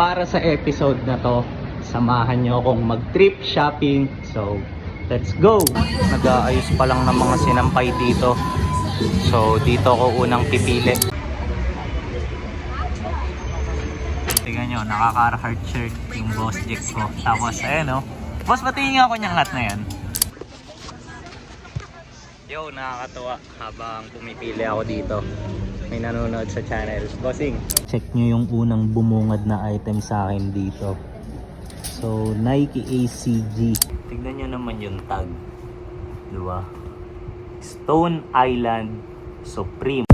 para sa episode na to, samahan nyo akong mag-trip shopping. So, let's go! Nag-aayos pa lang ng mga sinampay dito. So, dito ako unang pipili. Tingnan nyo, nakaka-heart shirt yung Boss Jack ko. Tapos, ayan o. Boss, batiin nga ako niyang hat na yan. Yo, nakakatuwa habang pumipili ako dito. May nanonood sa channel. Bossing, check nyo yung unang bumungad na item sa akin dito. So, Nike ACG. Tignan nyo naman yung tag. Diba? Stone Island Supreme.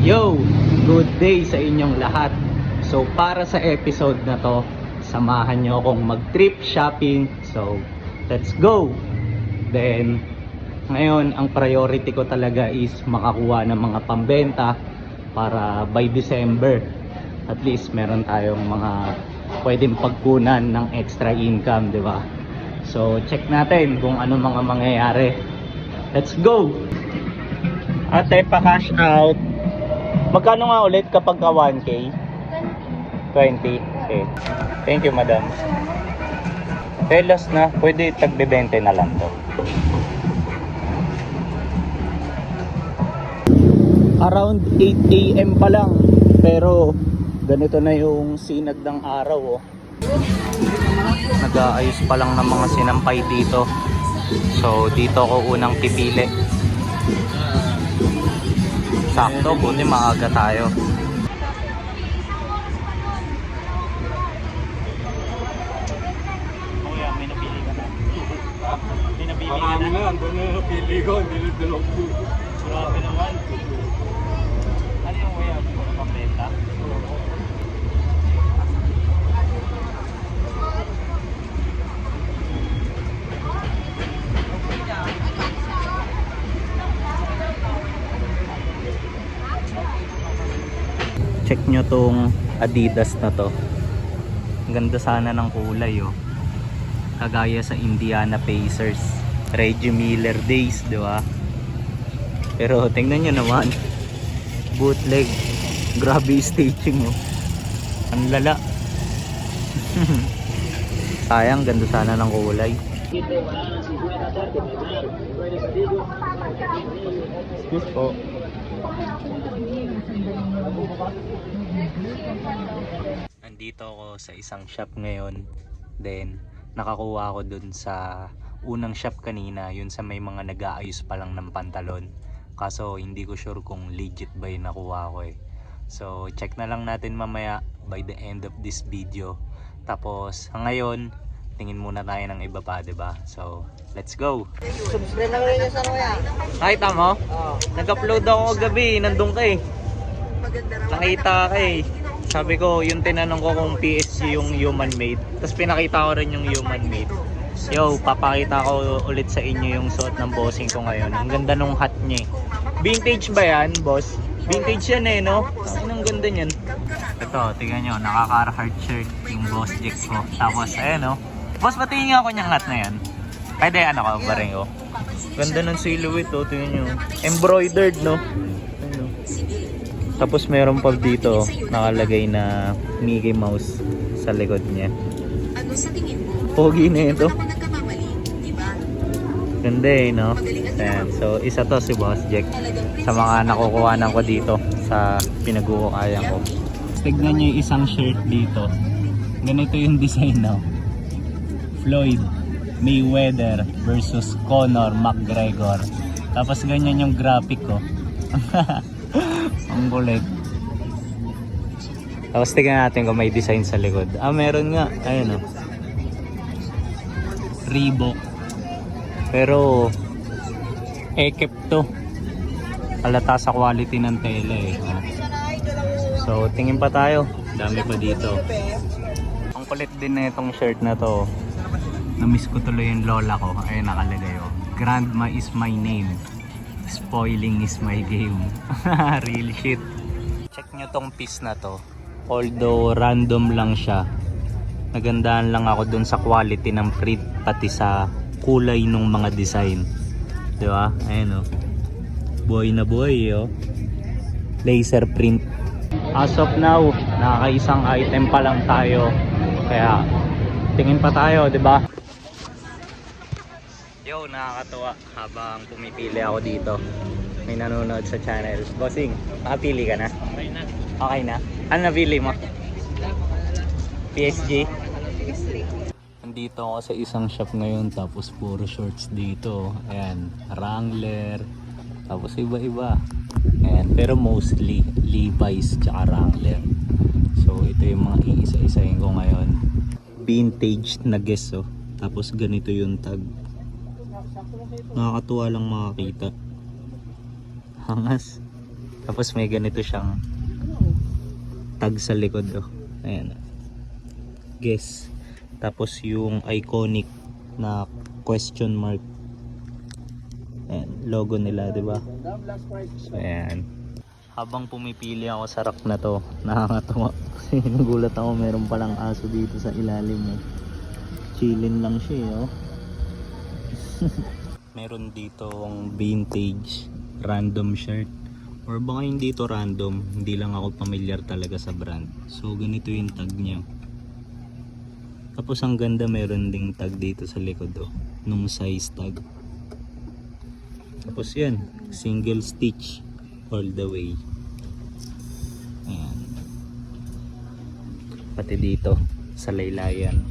Yo! Good day sa inyong lahat. So para sa episode na to, samahan nyo akong mag-trip shopping. So let's go! Then ngayon ang priority ko talaga is makakuha ng mga pambenta para by December at least meron tayong mga pwedeng pagkunan ng extra income, di ba? So check natin kung ano mga mangyayari. Let's go! Ate, pa-cash out. Magkano nga ulit kapag ka 1K? 20. Okay. Thank you, madam. Okay, last na. Pwede tagbe-20 na lang to. Around 8 AM pa lang. Pero ganito na yung sinag ng araw, oh. Nag-aayos pa lang ng mga sinampay dito. So, dito ako unang pipili. Sakto, buti maaga tayo. Kuya, may napili ka na? May napili ka na? Marami na, doon na napili ko, hindi na dalawang po. Grabe naman. Ano yung kuya? Mga pambenta? Check nyo tong Adidas na to. Ang ganda sana ng kulay, oh. Kagaya sa Indiana Pacers, Reggie Miller days, di ba? Pero tingnan nyo naman, bootleg. Grabe stitching, oh. Ang lala. Sayang, ganda sana ng kulay. Excuse po. Nandito ako sa isang shop ngayon. Then nakakuha ako dun sa unang shop kanina, yun sa may mga nag-aayos pa lang ng pantalon. Kaso hindi ko sure kung legit ba yung nakuha ko eh. So check na lang natin mamaya by the end of this video. Tapos ngayon tingin muna tayo ng iba pa, diba? So let's go. Subscribe na rin sa Roya. Nakita mo? Oo. Nag-upload ako gabi, nandun ka eh. Nakita ka eh. Sabi ko, yung tinanong ko kung PSG yung human made. Tapos pinakita ko rin yung human made. Yo, papakita ko ulit sa inyo yung suot ng bossing ko ngayon. Ang ganda nung hat niya eh. Vintage ba yan, boss? Vintage yan eh, no? Ang ganda niyan. Ito, tingnan nyo, nakaka-heart shirt yung Boss Jack ko. Tapos, ayan no. Boss, batiin nga ako niyang hat na yan. Pwede ano ka, baring ko. Ganda ng silhouette, oh, tingnan nyo. Embroidered, no? Ano? Tapos meron pa dito nakalagay na Mickey Mouse sa likod niya. Pogi na ito. Ganda eh, no? Ayan. So isa to si Boss Jack sa mga nakukuhanan ko dito sa pinag-uukayan ko. Tignan nyo yung isang shirt dito. Ganito yung design, no? Floyd Mayweather versus Conor McGregor. Tapos ganyan yung graphic ko. Ang kulit. Tapos tingnan natin kung may design sa likod. Ah, meron nga. Ayun o. Reebok. Pero ekep to. Halata sa quality ng tela eh. So tingin pa tayo. Dami pa dito. Ang kulit din na itong shirt na to. Namiss ko tuloy yung lola ko. Ayun nakalagay oh. Grandma is my name. Spoiling is my game. Real shit. Check nyo tong piece na to. Although random lang siya, Nagandahan lang ako dun sa quality ng print pati sa kulay ng mga design. Di ba? Ayan o. Buhay na buhay oh. Laser print. As of now, nakakaisang item pa lang tayo. Kaya tingin pa tayo, di ba? Yo, nakakatuwa habang pumipili ako dito. May nanonood sa channel. Bossing, nakapili ka na? Okay na. Okay na? Ano nabili mo? PSG? Nandito ako sa isang shop ngayon tapos puro shorts dito. Ayan, Wrangler. Tapos iba-iba. Ayan, pero mostly Levi's tsaka Wrangler. So ito yung mga iisa-isahin ko ngayon. Vintage na guess oh. Tapos ganito yung tag. Nakakatuwa lang makakita. Hangas. Tapos may ganito siyang tag sa likod oh. Ayan. Guess. Tapos yung iconic na question mark. Ayan, logo nila, 'di ba? So, ayan. Habang pumipili ako sa rack na to, nakakatawa kasi nagulat ako meron palang aso dito sa ilalim mo. Chillin lang siya, oh. Meron dito ang vintage random shirt. Or baka hindi to random, hindi lang ako familiar talaga sa brand. So ganito yung tag niya. Tapos ang ganda, meron ding tag dito sa likod oh, nung size tag. Tapos yan, single stitch all the way. Ayan. Pati dito sa laylayan.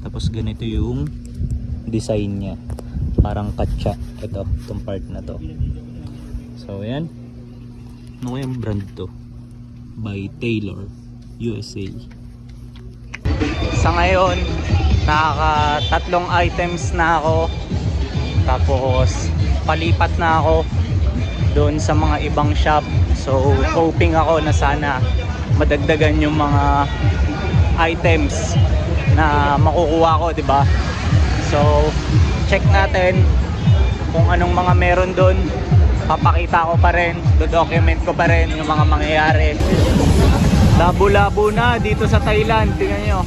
Tapos ganito yung design niya. Parang katsa. Ito, itong part na to. So ayan. Ano kayang brand to? By Taylor USA. Sa ngayon, nakaka-3 items na ako. Tapos palipat na ako doon sa mga ibang shop. So hoping ako na sana madagdagan yung mga items na makukuha ko, 'di ba? So check natin kung anong mga meron doon. Papakita ko pa rin, do-document ko pa rin yung mga mangyayari. Labo-labo na dito sa Thailand, tingnan nyo.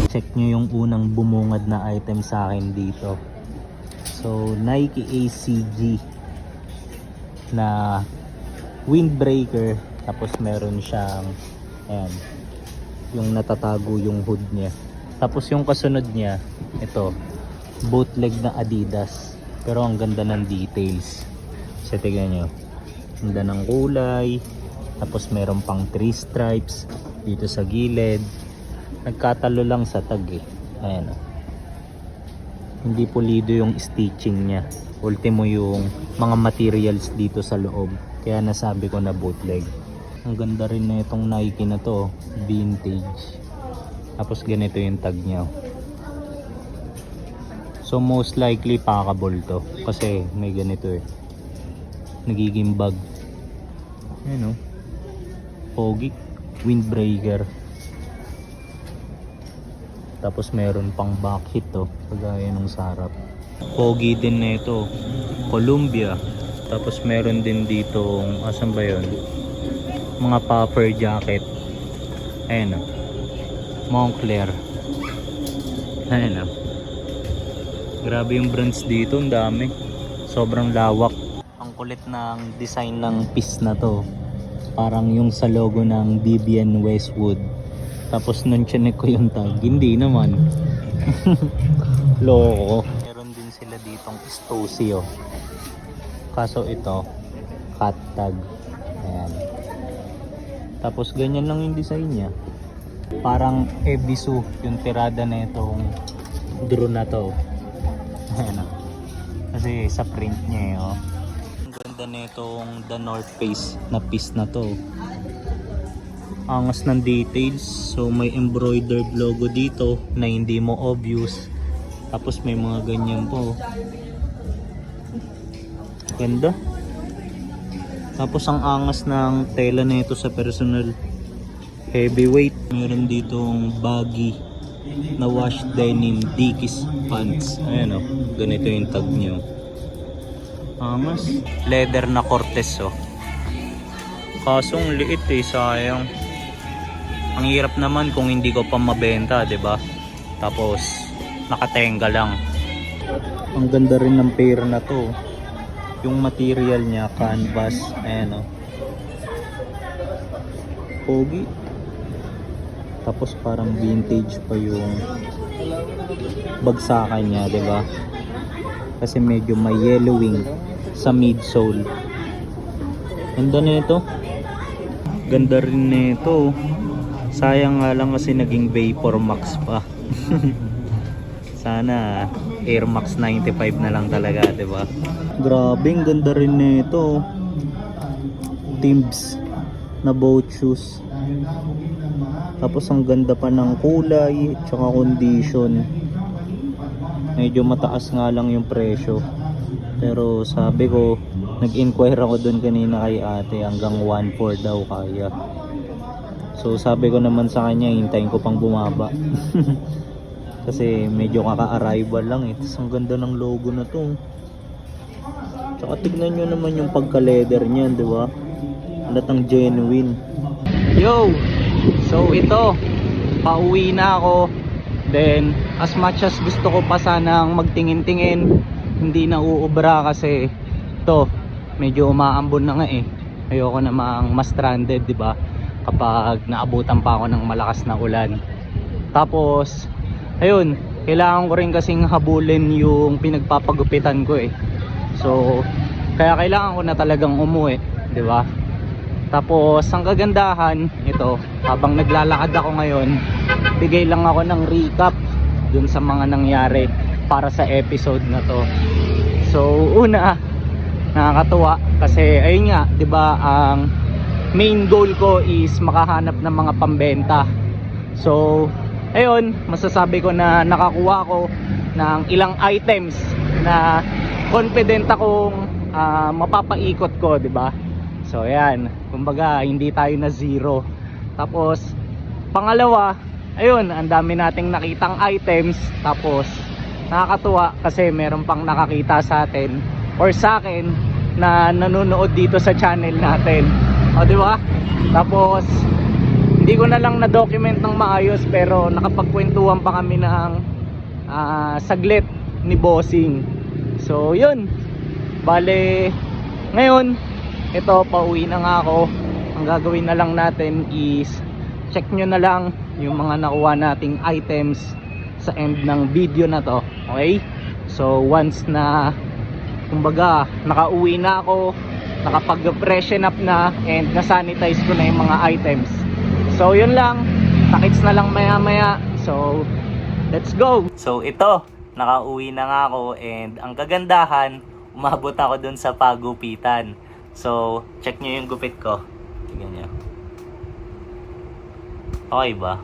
Check nyo yung unang bumungad na item sa akin dito. So Nike ACG na windbreaker, tapos meron siyang ayan, yung natatago yung hood niya. Tapos yung kasunod niya, ito, bootleg na Adidas, pero ang ganda ng details. So tignan nyo, ganda ng kulay. Tapos meron pang 3 stripes dito sa gilid. Nagkatalo lang sa tag eh. Ayan oh. Hindi pulido yung stitching niya. Ultimo yung mga materials dito sa loob. Kaya nasabi ko na bootleg. Ang ganda rin na itong Nike na to, vintage. Tapos ganito yung tag niya. So most likely packable to kasi may ganito eh. Nagiging bag. Ayan oh. Pogi, windbreaker. Tapos meron pang back hit to, kagaya nung sa harap. Pogi din na ito, Columbia. Tapos meron din dito, asan ba yun? Mga puffer jacket. Ayan o, Moncler. Ayan o. Grabe yung brands dito, ang dami. Sobrang lawak. Ang kulit ng design ng piece na to. Parang yung sa logo ng Vivienne Westwood. Tapos nun chinek ko yung tag. Hindi naman. Loko. Meron din sila ditong Stussy oh. Kaso ito, cut tag. Ayan. Tapos ganyan lang yung design niya. Parang Ebisu yung tirada na itong drone na to. Ayan oh. Kasi sa print niya eh oh. Ganda nitong The North Face na piece na to. Angas ng details. So may embroidered logo dito na hindi mo obvious. Tapos may mga ganyan po. Ganda. Tapos ang angas ng tela nito sa personal. Heavyweight. Meron ditong baggy na wash denim Dickies pants. Ayan o. Ganito yung tag nyo. Angas. Leather na Cortez oh. Kasong liit eh, sayang. Ang hirap naman kung hindi ko pa mabenta, 'di ba? Tapos nakatenga lang. Ang ganda rin ng pair na to. Yung material niya, canvas, ayan o. Pogi. Tapos parang vintage pa yung bagsakan niya, 'di ba? Kasi medyo may yellowing sa midsole. Ganda nito. Ganda rin nito. Sayang nga lang kasi naging Vapor Max pa. Sana Air Max 95 na lang talaga, 'di ba? Grabe, ang ganda rin nito. Timbs na boat shoes. Tapos ang ganda pa ng kulay, tsaka condition. Medyo mataas nga lang yung presyo. Pero sabi ko, nag-inquire ako dun kanina kay ate, hanggang 1.4 daw kaya. So sabi ko naman sa kanya, hintayin ko pang bumaba. Kasi medyo kaka-arrival lang eh. Tapos ang ganda ng logo na to. Tsaka tignan nyo naman yung pagka-leather niyan, di ba? Halatang genuine. Yo! So ito, pauwi na ako. Then, as much as gusto ko pa sanang magtingin-tingin, hindi na uubra kasi ito, medyo umaambon na nga eh. Ayoko namang ma-stranded, di ba? Kapag naabutan pa ako ng malakas na ulan. Tapos, ayun, kailangan ko rin kasing habulin yung pinagpapagupitan ko eh. So, kaya kailangan ko na talagang umuwi, di ba? Tapos, ang kagandahan, ito, habang naglalakad ako ngayon, bigay lang ako ng recap dun sa mga nangyari para sa episode na to. So, una, nakakatuwa kasi ayun nga, 'di ba, ang main goal ko is makahanap ng mga pambenta. So, ayun, masasabi ko na nakakuha ko ng ilang items na confident akong mapapaikot ko, 'di ba? So, ayan, kumbaga hindi tayo na zero. Tapos, pangalawa, ayun, ang dami nating nakitang items. Tapos, nakakatuwa kasi meron pang nakakita sa atin or sa akin na nanonood dito sa channel natin. O, di ba? Tapos, hindi ko na lang na-document ng maayos pero nakapagkwentuhan pa kami ng saglit ni Bossing. So, yun. Bale, ngayon, ito, pauwi na nga ako. Ang gagawin na lang natin is check nyo na lang yung mga nakuha nating items sa end ng video na to. Okay? So once na kumbaga nakauwi na ako, nakapag-freshen up na and na-sanitize ko na yung mga items. So yun lang, takits na lang maya maya. So let's go. So ito, nakauwi na nga ako and ang kagandahan, umabot ako dun sa pagupitan. So check nyo yung gupit ko. Tingnan nyo. Okay ba?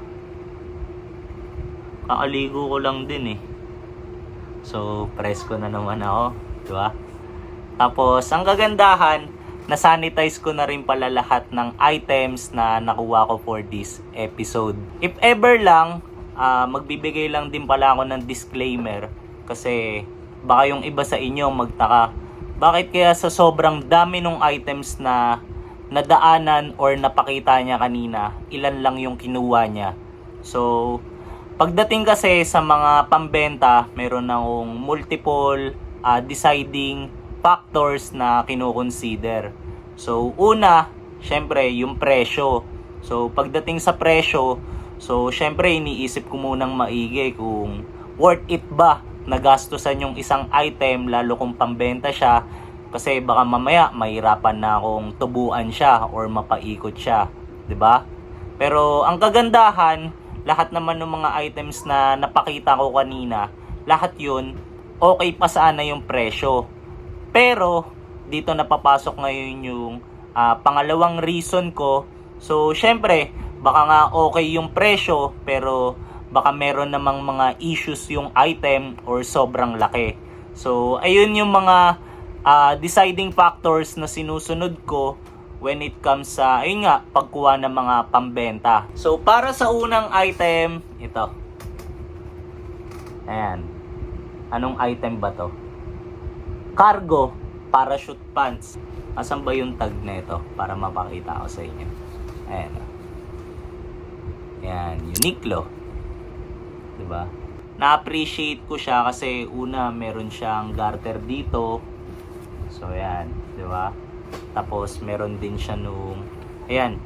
Kakaligo ko lang din eh. So, presko na naman ako. Diba? Tapos, ang kagandahan, na-sanitize ko na rin pala lahat ng items na nakuha ko for this episode. If ever lang, magbibigay lang din pala ako ng disclaimer. Kasi, baka yung iba sa inyo magtaka, bakit kaya sa sobrang dami ng items na nadaanan or napakita niya kanina, ilan lang yung kinuha niya. So, pagdating kasi sa mga pambenta, meron akong multiple deciding factors na kino-consider. So, una, syempre, yung presyo. So, pagdating sa presyo, so, syempre, iniisip ko munang maigi kung worth it ba nagastusan yung isang item, lalo kung pambenta siya. Kasi baka mamaya mahirapan na akong tubuan siya or mapaikot siya, 'di ba? Pero ang kagandahan, lahat naman ng mga items na napakita ko kanina, lahat 'yun okay pa sana yung presyo. Pero dito napapasok ngayon yung pangalawang reason ko. So syempre, baka nga okay yung presyo pero baka meron namang mga issues yung item or sobrang laki. So ayun yung mga deciding factors na sinusunod ko when it comes sa, ayun nga, pagkuha ng mga pambenta. So, para sa unang item, ito. Ayan. Anong item ba to? Cargo parachute pants. Asan ba yung tag na ito? Para mapakita ko sa inyo. Ayan. Yan, Uniqlo. Diba? Na-appreciate ko siya kasi una, meron siyang garter dito. So, yan. Diba? Tapos, meron din siya nung, ayan,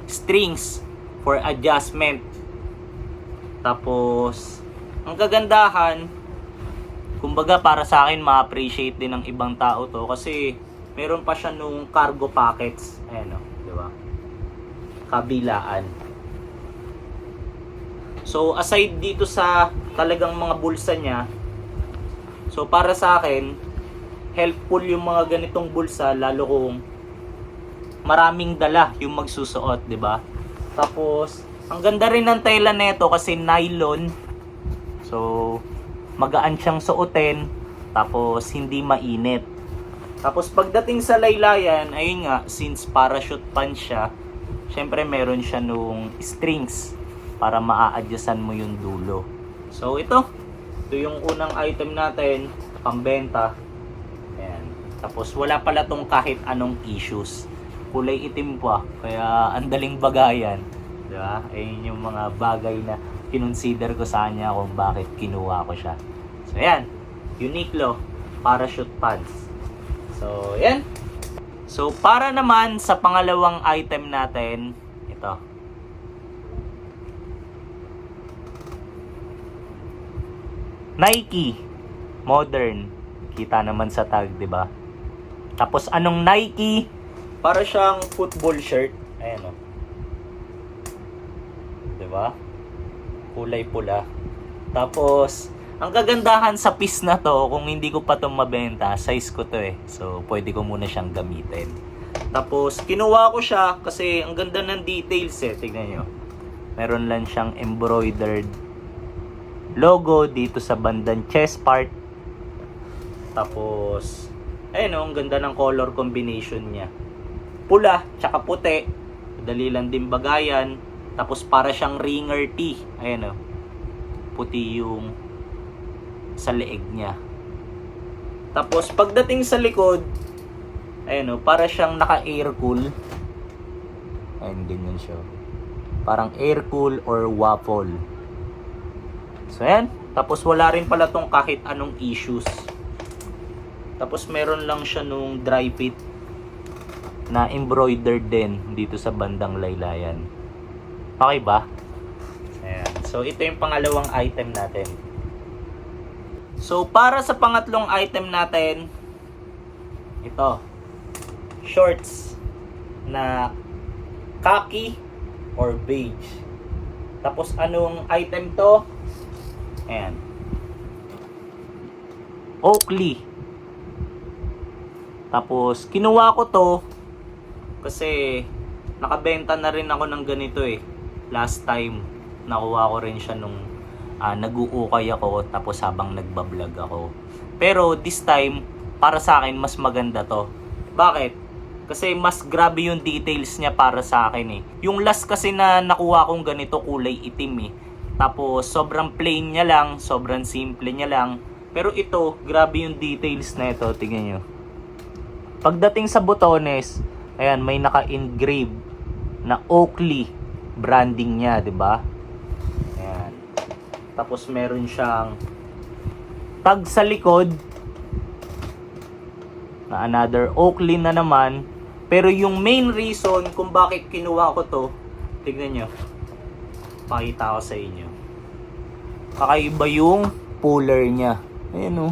strings for adjustment. Tapos, ang kagandahan, kumbaga para sa akin, ma-appreciate din ng ibang tao to kasi meron pa siya nung cargo pockets. Ayan o, diba? Kabilaan. So, aside dito sa talagang mga bulsa niya, so para sa akin, helpful yung mga ganitong bulsa, lalo kung maraming dala yung magsusuot, di ba? Tapos, ang ganda rin ng tela nito kasi nylon. So, magaan siyang suotin, tapos hindi mainit. Tapos pagdating sa laylayan, ayun nga, since parachute pants siya, syempre meron siya nung strings para maa-adjustan mo yung dulo. So ito yung unang item natin, pambenta. Ayan. Tapos wala pala tong kahit anong issues. Kulay itim pa, kaya ang daling bagayan. Diba? Ayun yung mga bagay na kinonsider ko sa kanya kung bakit kinuha ko siya. So ayan, Uniqlo parachute pants. So ayan. So para naman sa pangalawang item natin, ito. Nike modern. Kita naman sa tag, 'di ba? Tapos anong Nike? Para siyang football shirt. Ayan oh. 'Di ba? Kulay pula. Tapos ang kagandahan sa piece na to, kung hindi ko pa 'tong mabenta, size ko 'to eh. So pwede ko muna siyang gamitin. Tapos kinuha ko siya kasi ang ganda ng details eh. Tingnan niyo. Meron lang siyang embroidered logo dito sa bandang chest part. Tapos ayun oh, ang ganda ng color combination niya. Pula, tsaka puti. Madali lang din bagayan. Tapos para siyang ringer tee. Ayun oh. Puti yung sa leeg niya. Tapos pagdating sa likod, ayun oh, para siyang naka-air cool. Ayun, ganyan siya. Parang air cool or waffle. So ayan. Tapos wala rin pala tong kahit anong issues. Tapos meron lang siya nung dry fit na embroidered din dito sa bandang laylayan. Okay ba? Ayan. So ito yung pangalawang item natin. So para sa pangatlong item natin, ito. Shorts na khaki or beige. Tapos anong item to? Ayan. Oakley. Tapos kinuha ko to kasi nakabenta na rin ako ng ganito eh. Last time nakuha ko rin siya nung nag-uukay ako tapos habang nagbablog ako. Pero this time para sa akin mas maganda to. Bakit? Kasi mas grabe yung details niya para sa akin eh. Yung last kasi na nakuha kong ganito kulay itim eh. Tapos sobrang plain niya lang, sobrang simple niya lang. Pero ito, grabe yung details na ito, tingnan nyo. Pagdating sa botones, ayan, may naka-engrave na Oakley branding niya, 'di ba? Ayan. Tapos meron siyang tag sa likod na another Oakley na naman. Pero yung main reason kung bakit kinuha ko to, tignan nyo. Pakita ko sa inyo. Kakaiba yung puller niya. Ayan o.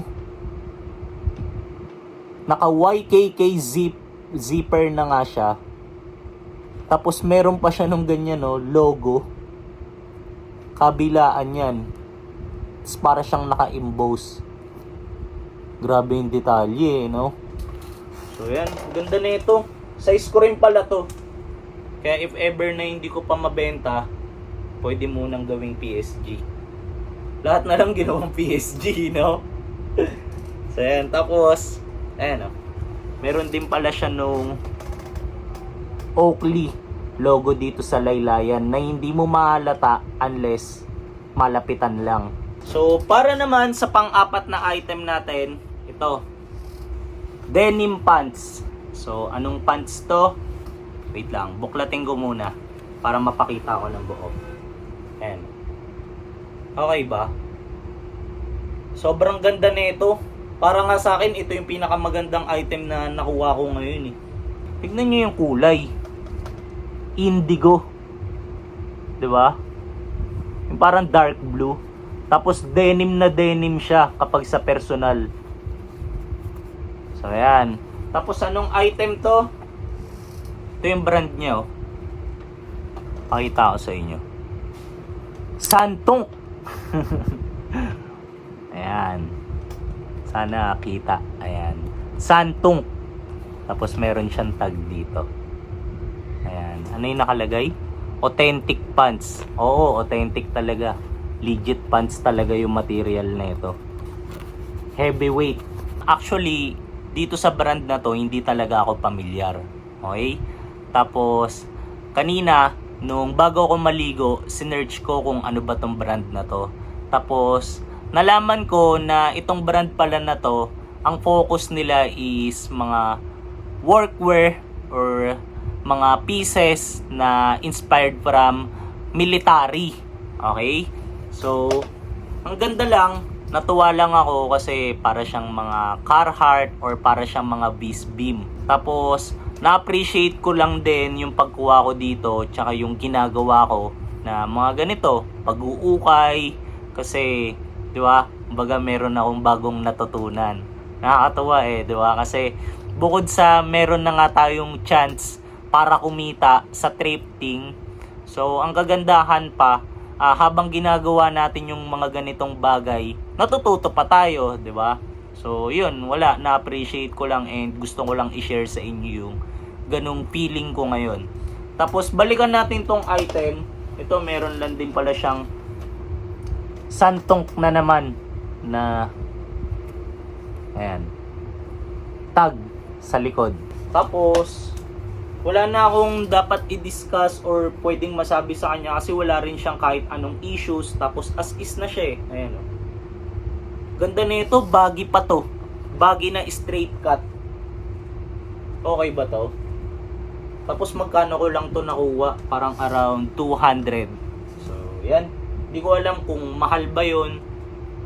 Naka YKK zipper na nga siya. Tapos meron pa siya nung ganyan o, logo. Kabilaan yan. Tapos para siyang naka-emboss. Grabe yung detalye, no? So yan, ganda na ito. Size ko rin pala to. Kaya if ever na hindi ko pa mabenta, pwede munang gawing PSG. Lahat na lang ginawang PSG, no? So yan, tapos ayan o. Meron din pala siya nung Oakley logo dito sa laylayan na hindi mo mahalata unless malapitan lang. So para naman sa pang-apat na item natin, ito. Denim pants. So anong pants to? Wait lang, buklatin ko muna para mapakita ko ng buo. Ayan. Okay ba? Sobrang ganda nito. Para nga sa akin, ito yung pinakamagandang item na nakuha ko ngayon eh. Tignan nyo yung kulay. Indigo. 'Di ba? Yung parang dark blue. Tapos denim na denim siya kapag sa personal. So ayan. Tapos anong item to? Ito yung brand niya oh. Pakita ko sa inyo. Santong. Ayan. Sana kita. Ayan. Santong. Tapos meron siyang tag dito. Ayan. Ano yung nakalagay? Authentic pants. Oo, authentic talaga. Legit pants talaga yung material na ito. Heavyweight. Actually, dito sa brand na to, hindi talaga ako pamilyar. Okay? Tapos, kanina, nung bago ako maligo, sinearch ko kung ano ba tong brand na to. Tapos, nalaman ko na itong brand pala na to, ang focus nila is mga workwear or mga pieces na inspired from military. Okay? So, ang ganda lang, natuwa lang ako kasi para siyang mga Carhartt or para siyang mga Beam. Tapos, na-appreciate ko lang din yung pagkuha ko dito tsaka yung ginagawa ko na mga ganito, pag-uukay kasi, di ba, kumbaga meron akong bagong natutunan. Nakakatawa eh, di ba? Kasi bukod sa meron na nga tayong chance para kumita sa thrifting, so ang kagandahan pa, habang ginagawa natin yung mga ganitong bagay, natututo pa tayo, di ba? So, yun, wala, na-appreciate ko lang and gusto ko lang i-share sa inyo yung ganung feeling ko ngayon. Tapos, balikan natin tong item. Ito, meron lang din pala siyang santong na naman na ayan, tag sa likod. Tapos, wala na akong dapat i-discuss or pwedeng masabi sa kanya kasi wala rin siyang kahit anong issues. Tapos as is na siya eh. Ayan o. Ganda nito, baggy pa to. Baggy na straight cut. Okay ba to? Tapos magkano ko lang to nakuha? Parang around 200. So, yan. Hindi ko alam kung mahal ba yun.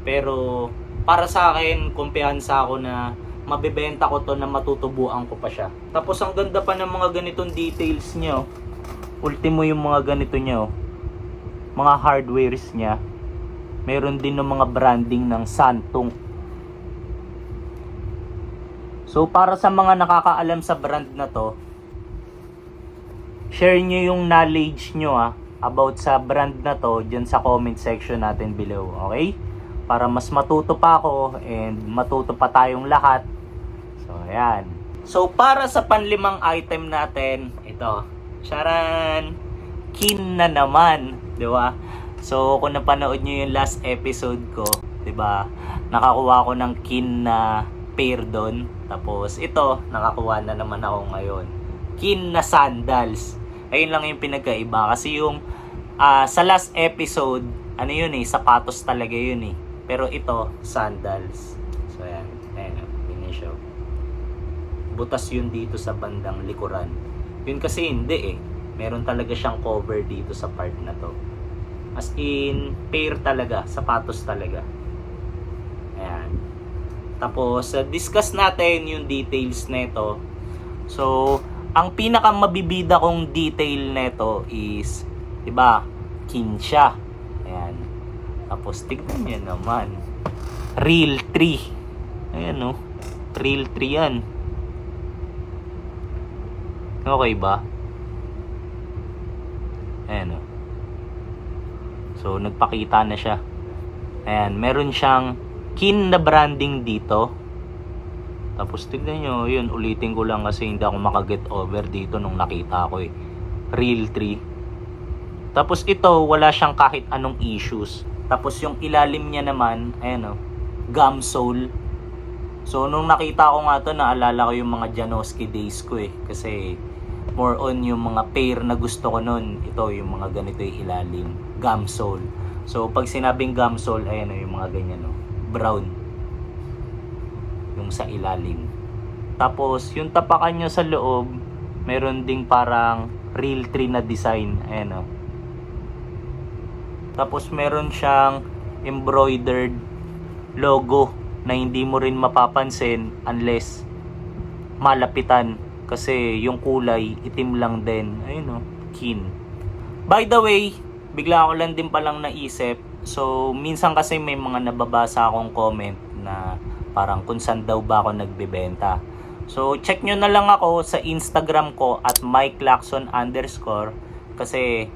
Pero para sa akin, kumpiyansa ako na mabebenta ko to na matutubuan ko pa siya. Tapos ang ganda pa ng mga ganitong details niya. Ultimo yung mga ganito niya. Mga hardwares niya. Meron din ng mga branding ng Santong. So para sa mga nakakaalam sa brand na to, share nyo yung knowledge nyo about sa brand na to dyan sa comment section natin below. Okay? Para mas matuto pa ako and matuto pa tayong lahat. So, ayan. So, para sa panlimang item natin, ito. Charan! Kin na naman. Diba? So, kung napanood nyo yung last episode ko, diba? Nakakuha ko ng kin na pair doon. Tapos, ito, nakakuha na naman ako ngayon. Kin na sandals. Ayun lang yung pinagkaiba. Kasi yung sa last episode, ano yun eh, sapatos talaga yun eh. Pero ito, sandals. So, ayan. Ayan, finisho. Butas yun dito sa bandang likuran. Yun kasi hindi eh. Meron talaga siyang cover dito sa part na to. As in, pair talaga. Sapatos talaga. Ayan. Tapos, discuss natin yung details nito. So, ang pinaka mabibida kong detail nito is, diba, kin siya. Ayan. Tapos, tignan nyo naman. Real 3. Ayan o. Real 3 yan. Okay ba? Ayan o. So, nagpakita na siya. Ayan. Meron siyang kin na branding dito. Tapos, tignan nyo. Yun, ulitin ko lang kasi hindi ako makaget over dito nung nakita ko eh. Real 3. Tapos, ito, wala siyang kahit anong issues. Tapos, yung ilalim niya naman, ayan o. Gum sole. So, nung nakita ko nga to, naalala ko yung mga Janoski days ko eh. Kasi, more on yung mga pair na gusto ko nun. Ito, yung mga ganito yung ilalim. Gum sole. So, pag sinabing gum sole, ayan o, yung mga ganyan o. Brown. Yung sa ilalim. Tapos, yung tapakan nyo sa loob, meron ding parang real 3 na design. Ayan o. Tapos meron siyang embroidered logo na hindi mo rin mapapansin unless malapitan. Kasi yung kulay, itim lang din. Ayun o, Kin. By the way, bigla ko lang din palang naisip. So, minsan kasi may mga nababasa akong comment na parang kung saan daw ba ako nagbebenta. So, check nyo na lang ako sa Instagram ko at MikeLacson_. Kasi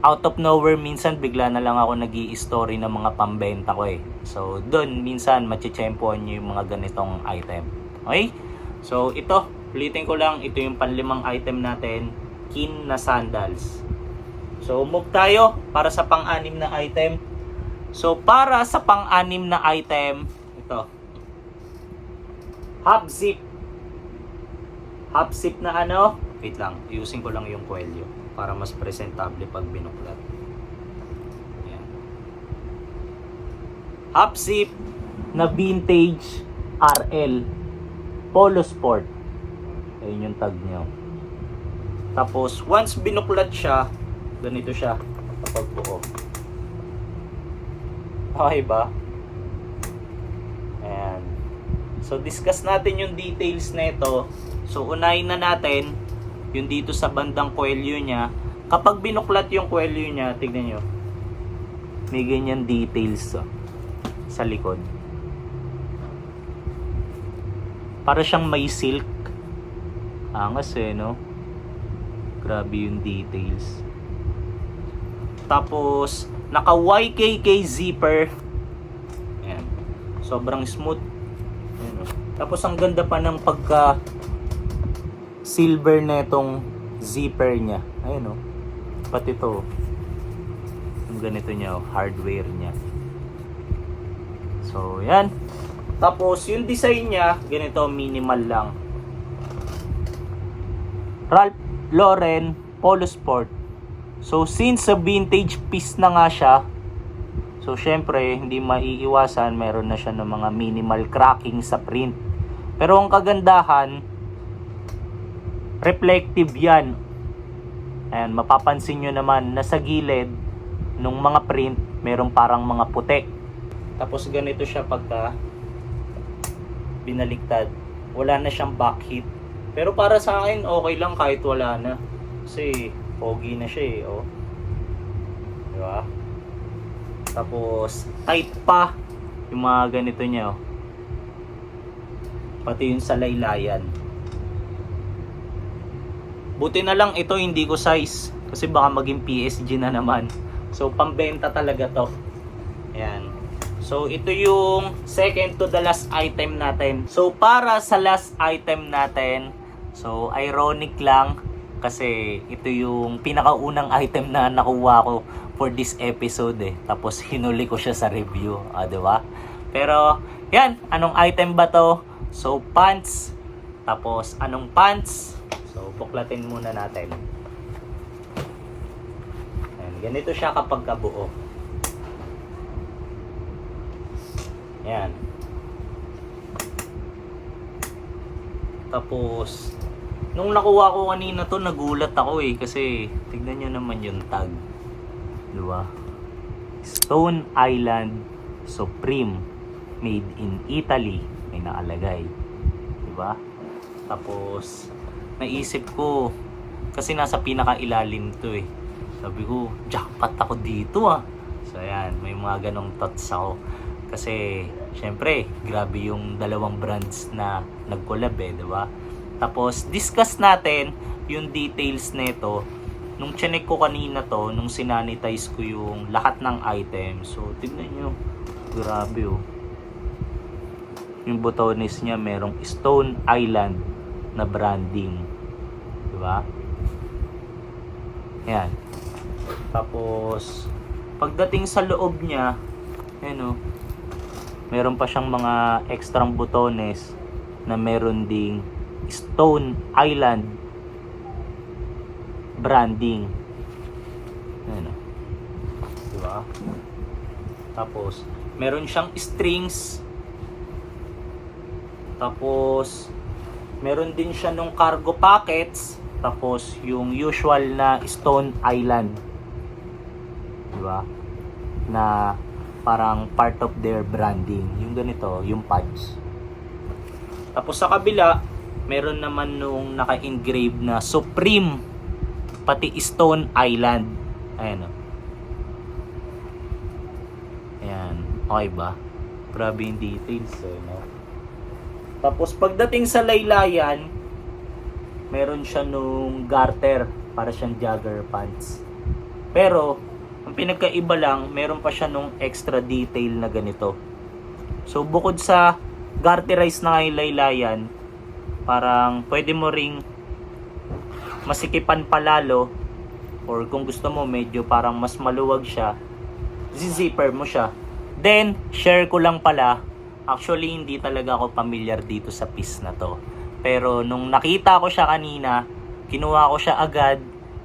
out of nowhere minsan bigla na lang ako nag-i-story ng mga pambenta ko eh. So, doon minsan machichempoan nyo yung mga ganitong item. Okay? So, ito, ulitin ko lang, ito yung panlimang item natin, Kin na sandals. So, move tayo para sa pang-anim na item. So, para sa pang-anim na item, ito. Half zip. Half zip na ano? Wait lang, using ko lang yung kwelyo para mas presentable pag binuklat. Ayan. Half zip na vintage RL Polo Sport. Ayun yung tag niya. Tapos, once binuklat siya, ganito siya kapag buo. Okay ba? Ayan. So, discuss natin yung details na ito. So, unahin na natin yung dito sa bandang kwelyo niya. Kapag binuklat yung kwelyo niya, tignan nyo. May ganyan details sa likod. Para siyang may silk. Angas eh, no? Grabe yung details. Tapos, naka YKK zipper. Ayan. Sobrang smooth. Ayan, no? Tapos, ang ganda pa ng pagka silver na itong zipper niya. Ayan, no? Pati ito. Yung ganito niya, hardware niya. So, yan. Tapos, yung design niya, ganito, minimal lang. Ralph Lauren Polo Sport. So, since sa vintage piece na nga siya, so, syempre, hindi maiiwasan, meron na siya ng mga minimal cracking sa print. Pero, ang kagandahan, reflective yan. Ayan, mapapansin nyo naman na sa gilid nung mga print, meron parang mga putek. Tapos, ganito siya pagka binaliktad. Wala na siyang back hit. Pero para sa akin, okay lang kahit wala na. Kasi, pogi na siya eh, oh. Diba? Tapos, tight pa yung mga ganito niya, oh. Pati yung sa laylayan. Buti na lang ito hindi ko size. Kasi baka maging PSG na naman. So, pambenta talaga to. Ayan. So, ito yung second to the last item natin. So, para sa last item natin, so, ironic lang kasi ito yung pinakaunang item na nakuha ko for this episode eh. Tapos, hinuli ko siya sa review. Diba? Pero, yan. Anong item ba to? So, pants. Tapos, anong pants? So, buklatin muna natin. Ayan. Ganito siya kapag kabuo. Ayan. Tapos, nung nakuha ko kanina to, nagulat ako eh. Kasi, tignan nyo naman yung tag. Diba? Stone Island Supreme. Made in Italy. May nakalagay. Diba? Tapos, naisip ko, kasi nasa pinakailalim to eh. Sabi ko, jackpot ako dito ah. So, ayan. May mga ganong thoughts ako. Kasi, syempre, grabe yung dalawang brands na nag-collab eh, diba? Tapos, discuss natin yung details nito. Nung chinek ko kanina to, nung sinanitize ko yung lahat ng items. So, tignan nyo. Grabe oh. Yung botones niya, merong Stone Island na branding. Diba? Ayan. Tapos, pagdating sa loob niya, ayan oh. Meron pa siyang mga extrang botones na meron ding Stone Island branding. Ayan o. Diba? Tapos, meron siyang strings. Tapos, meron din siya nung cargo pockets. Tapos, yung usual na Stone Island. Diba? na parang part of their branding. Yung ganito, yung patch. Tapos sa kabila, meron naman nung naka-engrave na Supreme, pati Stone Island. Ayan o. Ayan. Okay ba? Grabe yung details eh, no? Tapos pagdating sa laylayan, meron siya nung garter para siyang jogger pants. Pero, ang pinagkaiba lang, meron pa siya nung extra detail na ganito. So, bukod sa garterized na laylayan, parang pwede mo ring masikipan palalo, or kung gusto mo medyo parang mas maluwag siya, zipper mo siya. Then, share ko lang pala, actually hindi talaga ako familiar dito sa piece na to. Pero nung nakita ko siya kanina, kinuha ko siya agad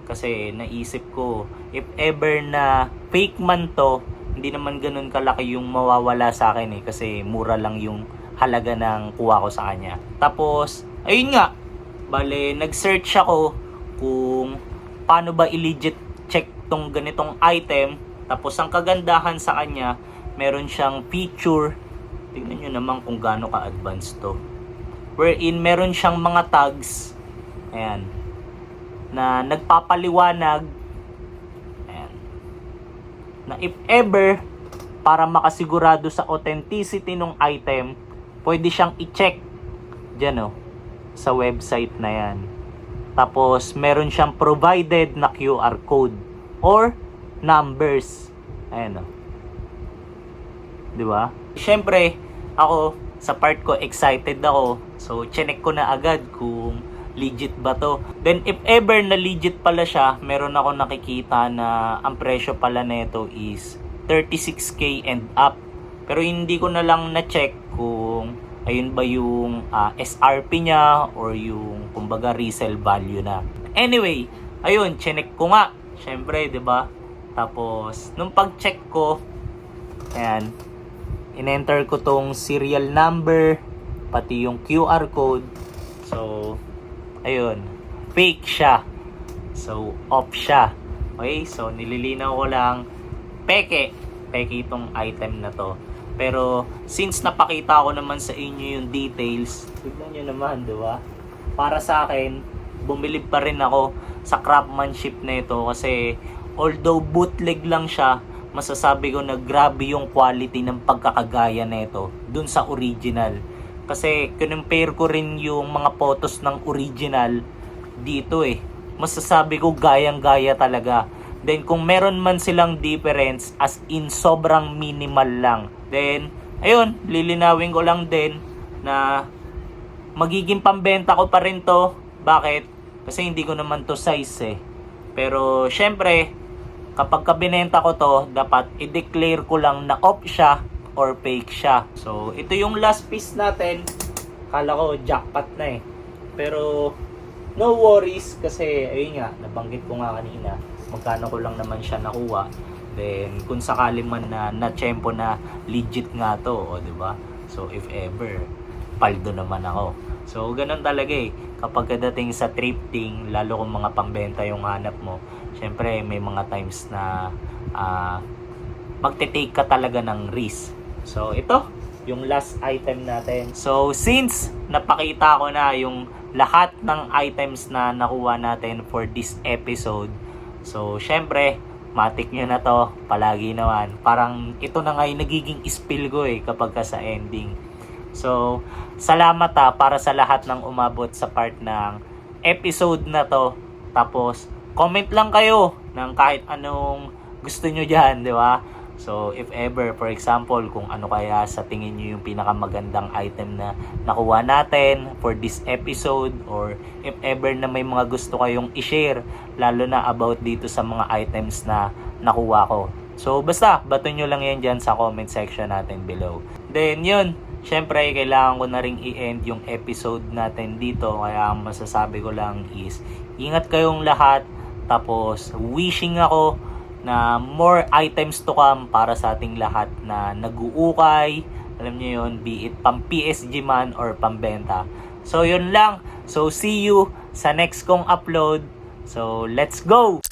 kasi naisip ko, if ever na fake man to, hindi naman ganun kalaki yung mawawala sa akin eh, kasi mura lang yung halaga ng kuha ko sa kanya. Tapos, ayun nga, bale, nag-search ako kung paano ba i-legit check tong ganitong item. Tapos, ang kagandahan sa kanya, meron siyang feature, tingnan nyo naman kung gaano ka-advanced to, wherein meron siyang mga tags, ayan, na nagpapaliwanag, ayan, na if ever, para makasigurado sa authenticity ng item, pwede siyang i-check dyan sa website na yan. Tapos meron siyang provided na QR code or numbers, ayan di ba? Syempre ako sa part ko excited ako, so chinek ko na agad kung legit ba to. Then if ever na legit pala siya, meron ako nakikita na ang presyo pala nito is 36k and up. Pero hindi ko na lang na-check kung ayun ba yung SRP niya or yung kumbaga resale value na. Anyway, ayun, chinek ko nga. Syempre, 'di ba? Tapos nung pag-check ko, ayan, in-enter ko tong serial number, pati yung QR code. So, ayun, fake siya. So, off siya. Okay, so nililinaw ko lang, peke itong item na to. Pero since napakita ko naman sa inyo yung details, tignan nyo naman, di ba? Para sa akin, bumilib pa rin ako sa craftsmanship na ito kasi although bootleg lang siya, masasabi ko na grabe yung quality ng pagkakagaya na ito dun sa original. Kasi kinumpare ko rin yung mga photos ng original dito eh. Masasabi ko gayang-gaya talaga. Then kung meron man silang difference, as in sobrang minimal lang. Then, ayun, lilinawin ko lang din na magiging pambenta ko pa rin to. Bakit? Kasi hindi ko naman to size eh. Pero syempre, kapag kabinenta ko to, dapat i-declare ko lang na off siya or fake siya. So, ito yung last piece natin. Kala ko jackpot na eh. Pero, no worries kasi, ayun nga, nabanggit ko nga kanina, magkano ko lang naman siya nakuha. Then, kung sakali man na na-tsempo na legit nga to, o diba? So, if ever, paldo naman ako. So, ganun talaga eh. Kapag dating sa thrifting, lalo kung mga pambenta yung hanap mo, syempre, may mga times na magte-take ka talaga ng risk. So, ito, yung last item natin. So, since napakita ko na yung lahat ng items na nakuha natin for this episode, so, syempre, matik nyo na to, palagi naman. Parang ito na nga yung nagiging spill ko eh, kapag ka sa ending. So, salamat para sa lahat ng umabot sa part ng episode na to. Tapos, comment lang kayo ng kahit anong gusto nyo dyan, di ba? So, if ever, for example, kung ano kaya sa tingin nyo yung pinakamagandang item na nakuha natin for this episode, or if ever na may mga gusto kayong i-share, lalo na about dito sa mga items na nakuha ko. So, basta, bato nyo lang yan dyan sa comment section natin below. Then, yun, syempre, kailangan ko na ring i-end yung episode natin dito. Kaya ang masasabi ko lang is, ingat kayong lahat. Tapos, wishing ako na more items to come para sa ating lahat na nag-uukay. Alam niyo yun, be it pang PSG man or pambenta. So, yun lang. So, see you sa next kong upload. So, let's go!